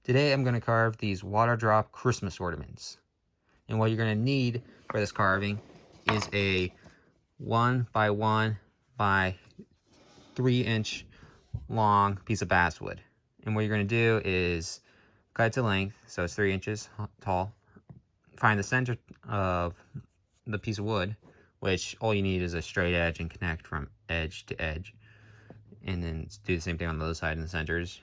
Today I'm going to carve these water drop Christmas ornaments. And what you're going to need for this carving is a 1 by 1 by 3-inch long piece of basswood. And what you're going to do is cut it to length, so it's 3 inches tall. Find the center of the piece of wood, which all you need is a straight edge, and connect from edge to edge. And then do the same thing on the other side in the centers.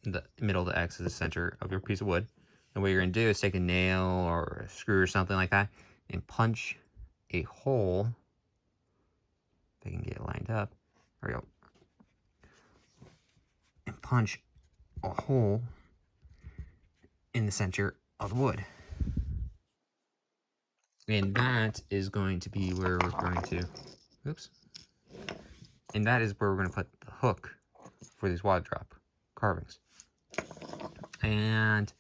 The middle of the X is the center of your piece of wood. And what you're going to do is take a nail or a screw or something like that and punch a hole. If I can get it lined up. There we go. And punch a hole in the center of the wood. And that is going to be where we're going to, oops. And that is where we're going to put the hook for these water drop carvings. And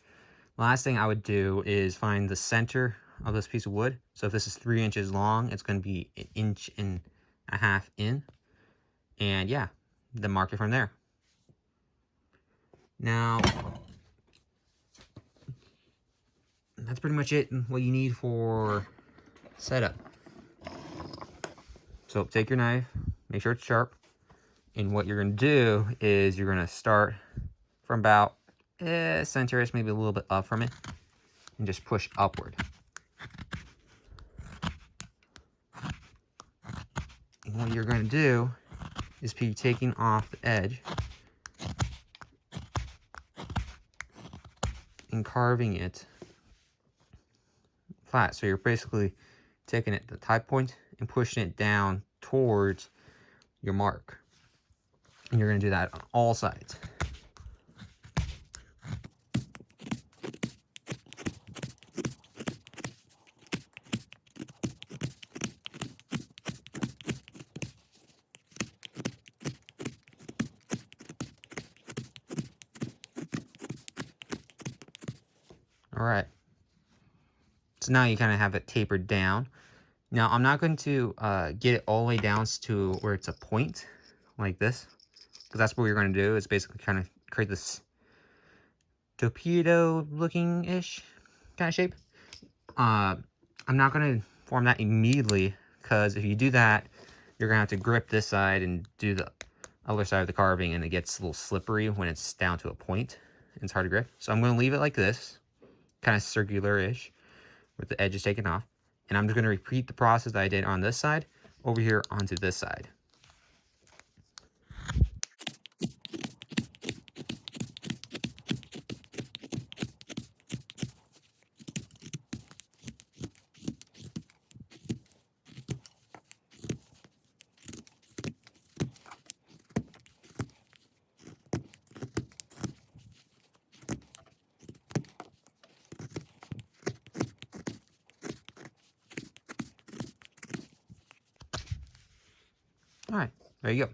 the last thing I would do is find the center of this piece of wood. So if this is 3 inches long, it's going to be 1.5 inches in. And yeah, then mark it from there. Now, that's pretty much it, what you need for setup. So take your knife, make sure it's sharp. And what you're going to do is you're going to start from about center-ish, maybe a little bit up from it, and just push upward. And what you're going to do is be taking off the edge and carving it flat. So you're basically taking it to the tie point and pushing it down towards your mark. And you're going to do that on all sides. All right. So now you kind of have it tapered down. Now I'm not going to get it all the way down to where it's a point like this, because that's what we're going to do. It's basically kind of create this torpedo looking ish kind of shape. I'm not going to form that immediately, because if you do that, you're going to have to grip this side and do the other side of the carving, and it gets a little slippery when it's down to a point and it's hard to grip. So I'm going to leave it like this, kind of circular-ish, with the edges taken off. And I'm just going to repeat the process that I did on this side over here onto this side. Alright, there you go.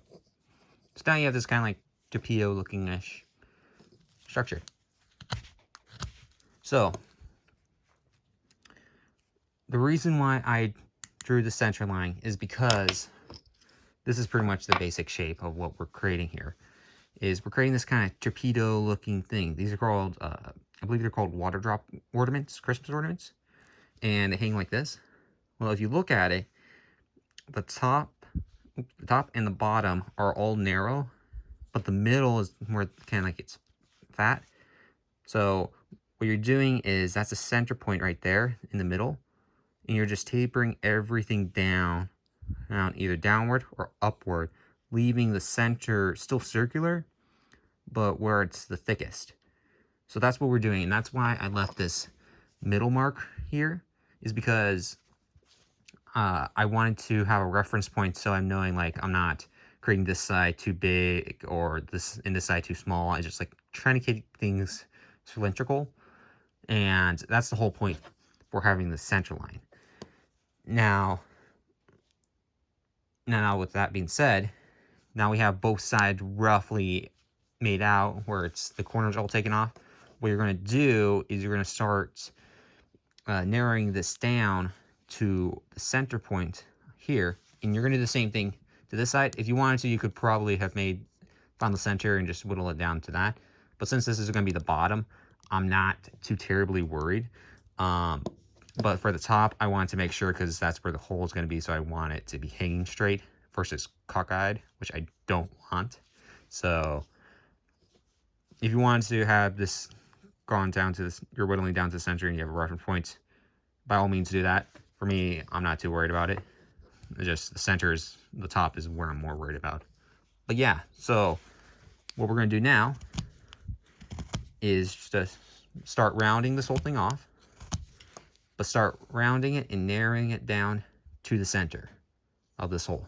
So now you have this kind of like torpedo looking-ish structure. So, the reason why I drew the center line is because this is pretty much the basic shape of what we're creating here. Is we're creating this kind of torpedo looking thing. These are called, I believe they're called water drop ornaments, Christmas ornaments. And they hang like this. Well, if you look at it, the top and the bottom are all narrow, but the middle is more kind of like it's fat. So what you're doing is that's a center point right there in the middle, and you're just tapering everything down either downward or upward, leaving the center still circular, but where it's the thickest. So that's what we're doing, and that's why I left this middle mark here, is because I wanted to have a reference point, so I'm knowing like I'm not creating this side too big or this side too small. I just like trying to keep things cylindrical, and that's the whole point for having the center line. Now with that being said, now we have both sides roughly made out where it's the corners all taken off. What you're going to do is you're going to start narrowing this down to the center point here, and you're going to do the same thing to this side. If you wanted to, you could probably have found the center and just whittle it down to that, But since this is going to be the bottom, I'm not too terribly worried. But for the top, I want to make sure, because that's where the hole is going to be, so I want it to be hanging straight versus cockeyed, which I don't want. So if you want to have this gone down to this, you're whittling down to the center and you have a reference point, by all means do that. For me, I'm not too worried about it. It's just the center is, the top is where I'm more worried about. But yeah, so what we're going to do now is just start rounding this whole thing off, but start rounding it and narrowing it down to the center of this hole.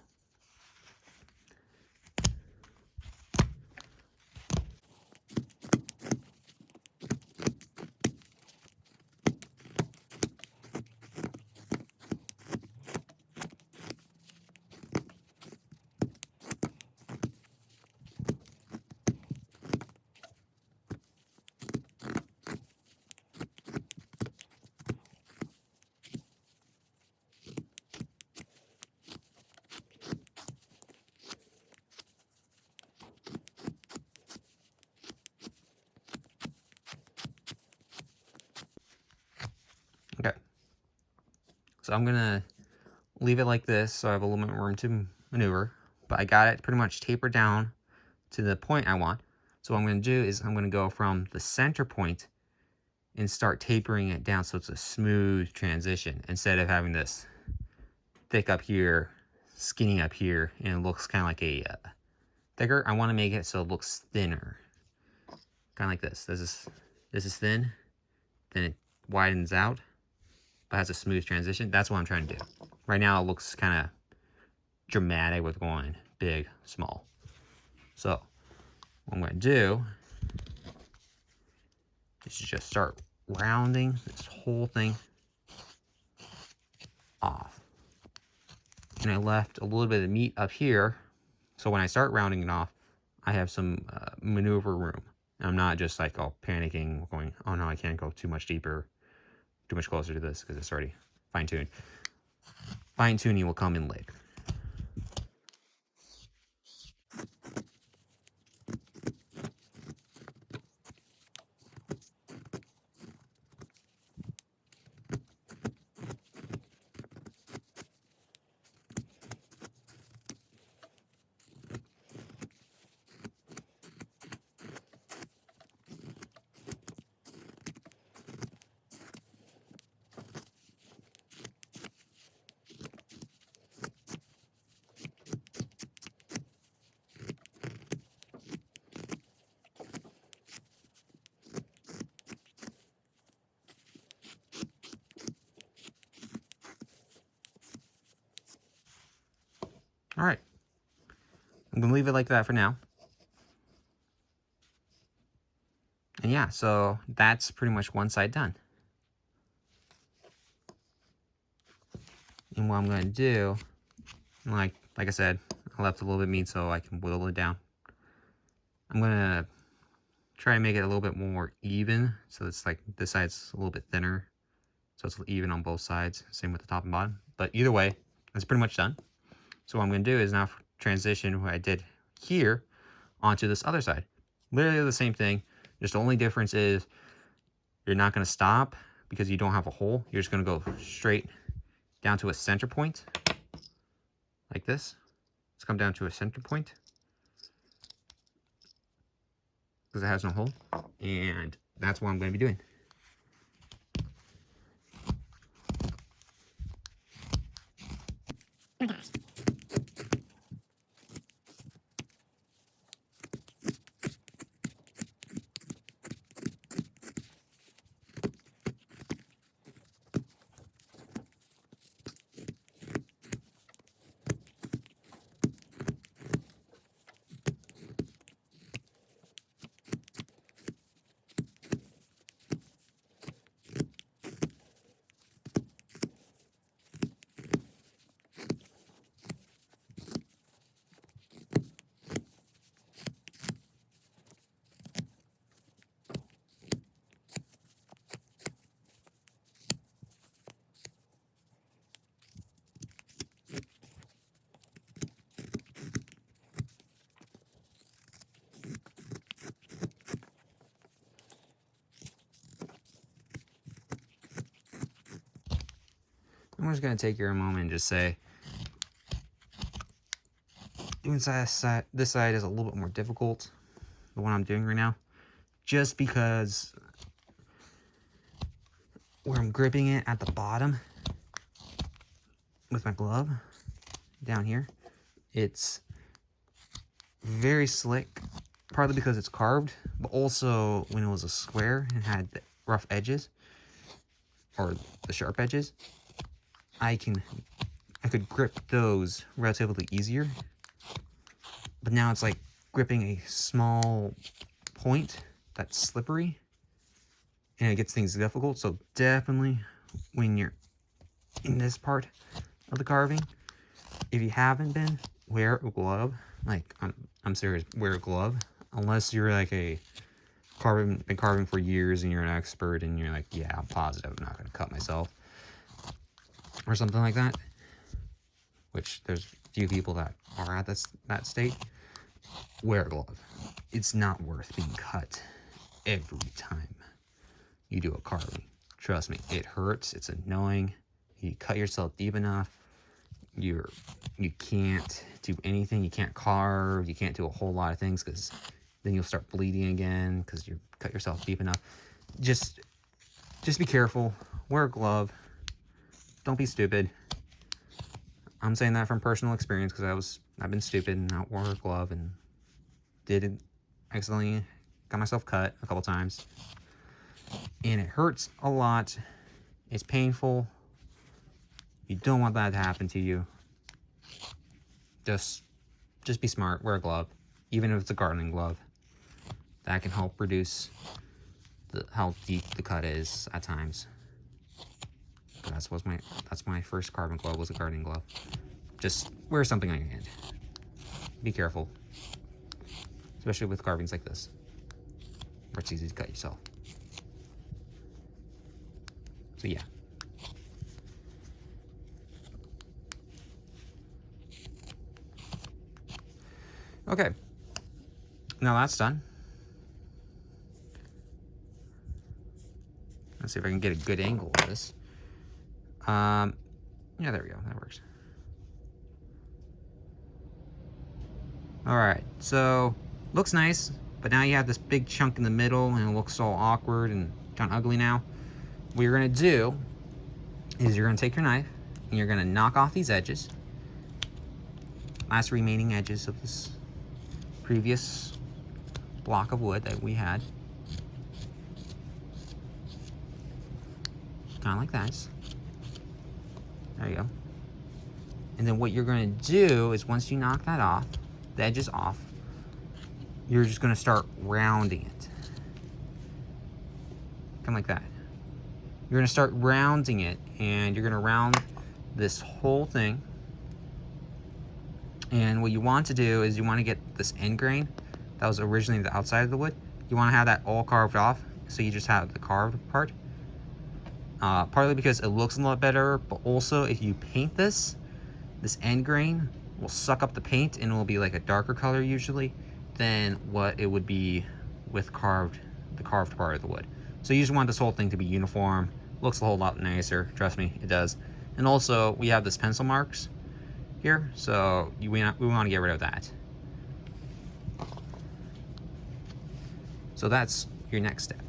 Okay, so I'm gonna leave it like this so I have a little bit more room to maneuver, but I got it pretty much tapered down to the point I want. So what I'm going to do is I'm going to go from the center point and start tapering it down so it's a smooth transition, instead of having this thick up here, skinny up here, and it looks kind of like a thicker. I want to make it so it looks thinner, kind of like this. This is thin, then it widens out, but has a smooth transition. That's what I'm trying to do. Right now it looks kind of dramatic with going big, small. So what I'm going to do is just start rounding this whole thing off. And I left a little bit of meat up here, so when I start rounding it off, I have some maneuver room. And I'm not just like all panicking, going, oh no, I can't go too much deeper, too much closer to this, because it's already fine-tuned. Fine-tuning will come in later. All right, I'm gonna leave it like that for now. And yeah, so that's pretty much one side done. And what I'm gonna do, like I said, I left a little bit of meat so I can whittle it down. I'm gonna try and make it a little bit more even, so it's like this side's a little bit thinner, so it's even on both sides. Same with the top and bottom. But either way, that's pretty much done. So what I'm going to do is now transition what I did here onto this other side. Literally the same thing. Just the only difference is you're not going to stop because you don't have a hole. You're just going to go straight down to a center point like this. Let's come down to a center point because it has no hole. And that's what I'm going to be doing. I'm just going to take here a moment and just say, doing this side is a little bit more difficult than what I'm doing right now, just because where I'm gripping it at the bottom with my glove down here, it's very slick, partly because it's carved, but also when it was a square and had the rough edges or the sharp edges, I could grip those relatively easier. But now it's like gripping a small point that's slippery, and it gets things difficult. So definitely when you're in this part of the carving, if you haven't been, wear a glove. Like, I'm serious, wear a glove. Unless you're like been carving for years and you're an expert and you're like, yeah, I'm positive I'm not going to cut myself or something like that, which there's few people that are at that state. Wear a glove. It's not worth being cut every time you do a carving. Trust me, it hurts. It's annoying. You cut yourself deep enough, you can't do anything. You can't carve. You can't do a whole lot of things, because then you'll start bleeding again because you cut yourself deep enough. Just be careful. Wear a glove. Don't be stupid. I'm saying that from personal experience, because I've been stupid and not wore a glove and accidentally got myself cut a couple times, and it hurts a lot. It's painful. You don't want that to happen to you. Just be smart. Wear a glove, even if it's a gardening glove. That can help reduce how deep the cut is at times. That's my first carving glove, was a gardening glove. Just wear something on your hand. Be careful, especially with carvings like this, where it's easy to cut yourself. So yeah. Okay, now that's done. Let's see if I can get a good angle of this. Yeah, there we go. That works. All right, so looks nice, but now you have this big chunk in the middle, and it looks all awkward and kind of ugly now. What you're gonna do is you're gonna take your knife and you're gonna knock off these edges, last remaining edges of this previous block of wood that we had. Kind of like that. There you go. And then what you're going to do is, once you knock that off, the edges off, you're just going to start rounding it. Kind of like that. You're going to start rounding it, and you're going to round this whole thing. And what you want to do is you want to get this end grain that was originally the outside of the wood. You want to have that all carved off, so you just have the carved part. Partly because it looks a lot better, but also if you paint this end grain will suck up the paint, and it will be like a darker color usually than what it would be with the carved part of the wood. So you just want this whole thing to be uniform. Looks a whole lot nicer. Trust me, it does. And also we have this pencil marks here, so we want to get rid of that. So that's your next step.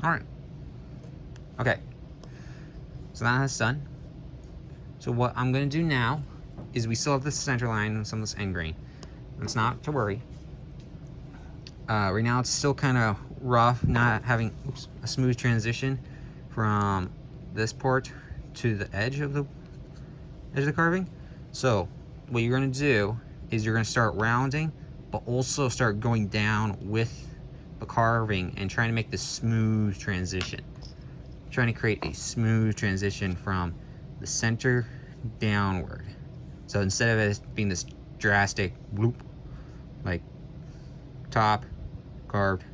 All right. Okay. So that's done. So what I'm going to do now is, we still have this center line and some of this end grain. It's not to worry. Right now it's still kind of rough, not having a smooth transition from this part to the edge of the carving. So what you're going to do is you're going to start rounding, but also start going down with the carving and trying to make this smooth transition. Trying to create a smooth transition from the center downward. So instead of it being this drastic bloop, like top, carved,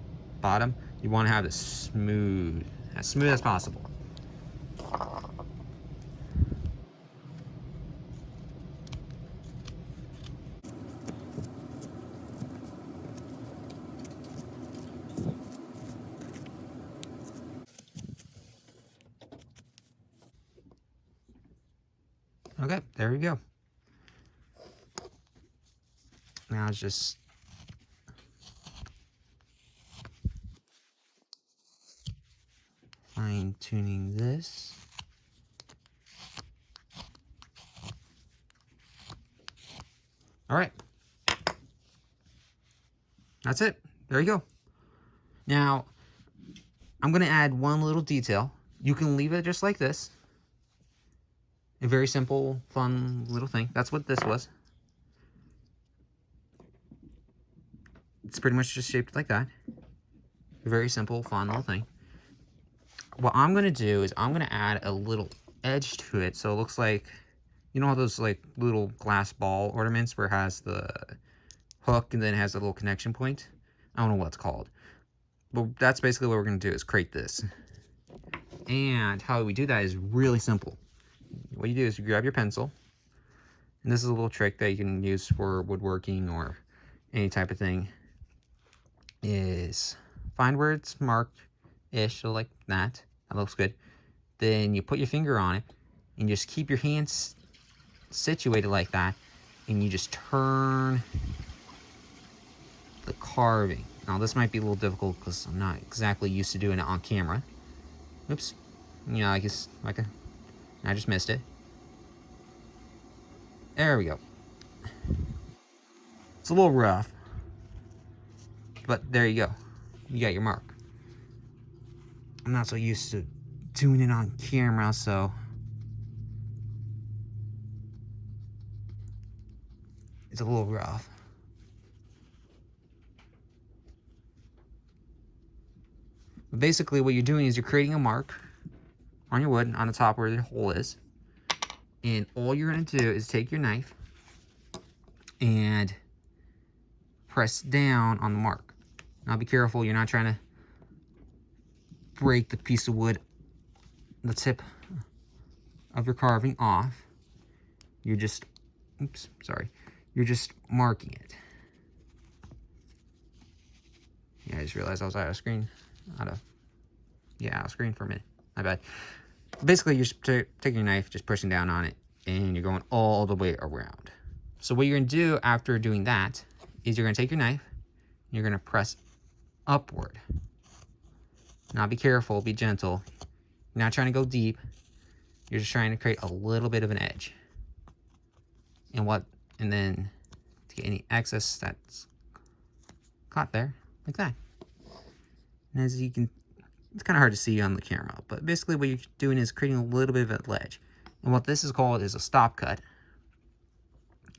bottom, you want to have this smooth as possible. Okay, there we go. Now it's just fine-tuning this. All right. That's it. There you go. Now, I'm going to add one little detail. You can leave it just like this. A very simple, fun little thing. That's what this was. It's pretty much just shaped like that. A very simple, fun little thing. What I'm going to do is I'm going to add a little edge to it so it looks like, you know how those like little glass ball ornaments where it has the hook and then it has a little connection point? I don't know what it's called. But that's basically what we're going to do is create this. And how we do that is really simple. What you do is you grab your pencil, and this is a little trick that you can use for woodworking or any type of thing, is find where it's marked-ish, so like that. That looks good. Then you put your finger on it, and just keep your hands situated like that, and you just turn the carving. Now this might be a little difficult because I'm not exactly used to doing it on camera. Oops. You know, I guess I just missed it. There we go. It's a little rough, but there you go. You got your mark. I'm not so used to doing it on camera, so it's a little rough. But basically what you're doing is you're creating a mark on your wood on the top where the hole is. And all you're going to do is take your knife and press down on the mark. Now be careful, you're not trying to break the piece of wood, the tip of your carving off. You're just, oops, sorry. You're just marking it. Yeah, I just realized I was out of screen. Out of screen for a minute. My bad. Basically, you're just taking your knife, just pushing down on it, and you're going all the way around. So what you're going to do after doing that is you're going to take your knife, and you're going to press upward. Now be careful, be gentle. You're not trying to go deep. You're just trying to create a little bit of an edge. And then to get any excess that's caught there, like that. And as you can, it's kind of hard to see on the camera, but basically what you're doing is creating a little bit of a ledge. And what this is called is a stop cut.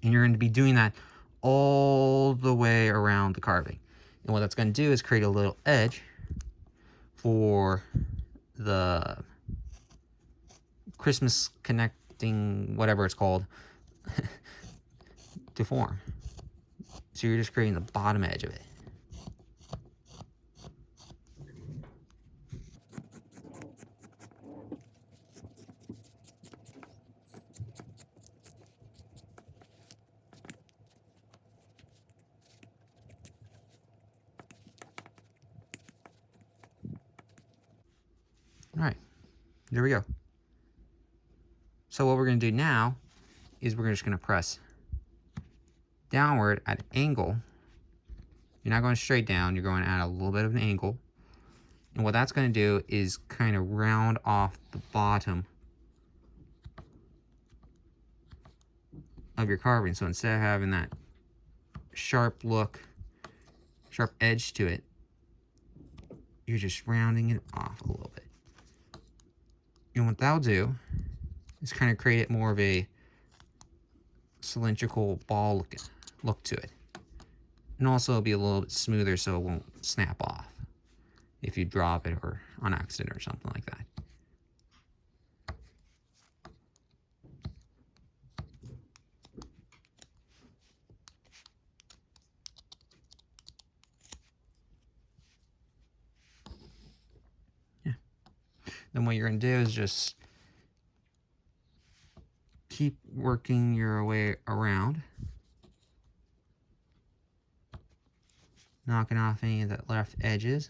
And you're going to be doing that all the way around the carving. And what that's going to do is create a little edge for the Christmas connecting, whatever it's called, to form. So you're just creating the bottom edge of it. All right, there we go. So what we're going to do now is we're just going to press downward at an angle. You're not going straight down, you're going at a little bit of an angle. And what that's going to do is kind of round off the bottom of your carving. So instead of having that sharp look, sharp edge to it, you're just rounding it off a little bit. And what that'll do is kind of create it more of a cylindrical ball look to it. And also it'll be a little bit smoother so it won't snap off. if you drop it or on accident or something like that. Yeah. Then what you're going to do is just keep working your way around, knocking off any of the left edges,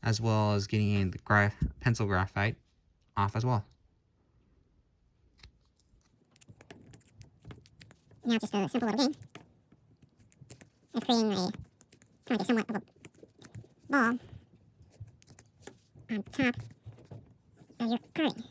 as well as getting any of the pencil graphite off as well. Now just a simple little game of creating a kind of somewhat of a ball on top of your carving.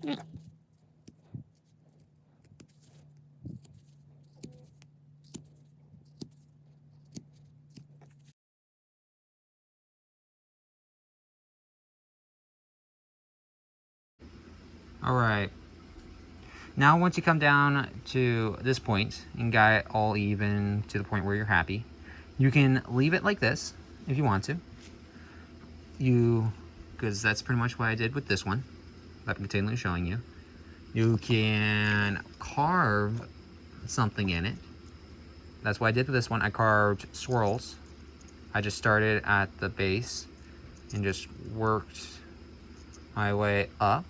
Right. Alright, now once you come down to this point and got it all even to the point where you're happy, you can leave it like this if you want to. Because that's pretty much what I did with this one that I'm continually showing you. You can carve something in it. That's what I did with this one. I carved swirls. I just started at the base and just worked my way up.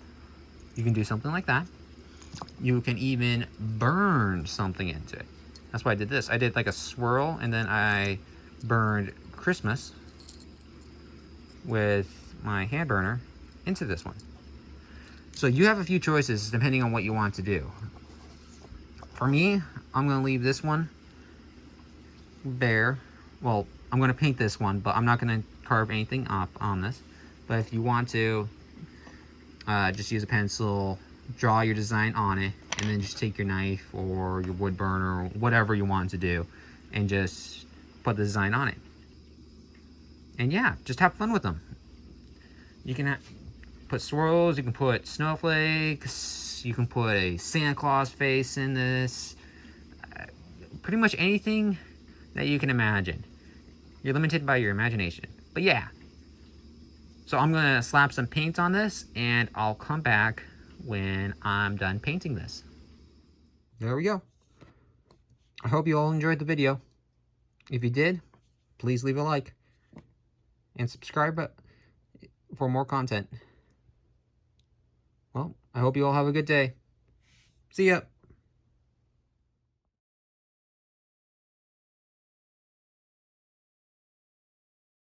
You can do something like that. You can even burn something into it. That's why I did this. I did like a swirl and then I burned Christmas with my hand burner into this one. So you have a few choices depending on what you want to do. For me, I'm going to leave this one bare. Well, I'm going to paint this one, but I'm not going to carve anything up on this. But if you want to, just use a pencil, draw your design on it, and then just take your knife or your wood burner or whatever you want to do and just put the design on it. And yeah, just have fun with them. You can put swirls, you can put snowflakes, you can put a Santa Claus face in this. Pretty much anything that you can imagine. You're limited by your imagination. But yeah. So I'm going to slap some paint on this and I'll come back when I'm done painting this. There we go. I hope you all enjoyed the video. If you did, please leave a like and subscribe for more content. Well, I hope you all have a good day. See ya.